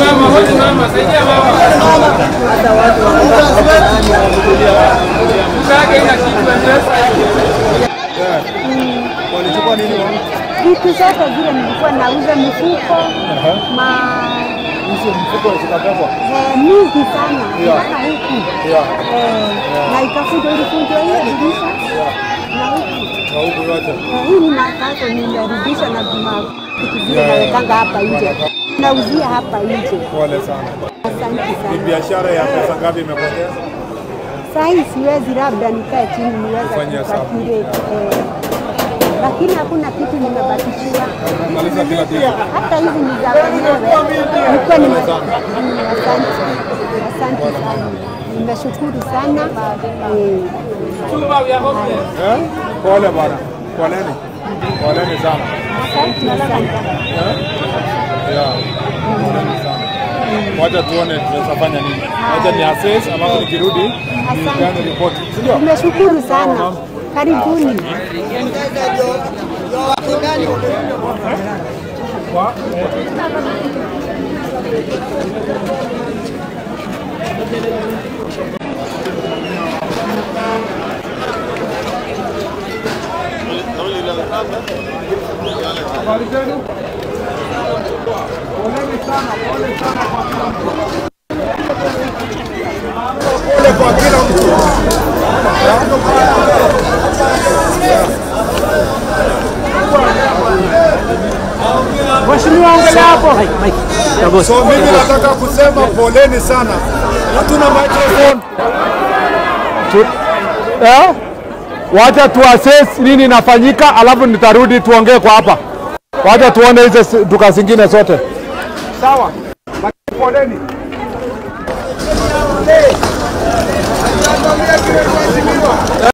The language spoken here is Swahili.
mama, saidia mama. Hata watu walichukua nini wao? Vitu zote vile nilikuwa nauza mifuko, hizo mfuko zikabebwa mingi sana mpaka huku. Na ikafunjwa ile dirisha na huku yote. Hii ni matatu nimerudisha na kitu vile nawekanga hapa nje. Nauzia hapa nje. Pole sana. Asante sana. Ni biashara ya pesa ngapi imepotea? Sasa siwezi labda nikae chini niweze kukalculate. Lakini hakuna kitu nimebakishiwa. Maliza kila kitu. Hata hizi ni za wenyewe. Asante sana. Nimeshukuru sana. Pole bwana. Poleni. Poleni sana. Asante sana. Wacha tuone tunafanya nini. Wacha ni assess alafu nikirudi nipeane report. Sio? Nimeshukuru sana. Karibuni. Pole kwa kila mtu. Mheshimiwa ongelea hapo. So mimi nataka kusema poleni sana. Hatuna microphone. Wacha tuassess nini inafanyika alafu nitarudi tuongee kwa hapa. Wacha tuone hizo duka zingine zote. Sawa. Poleni.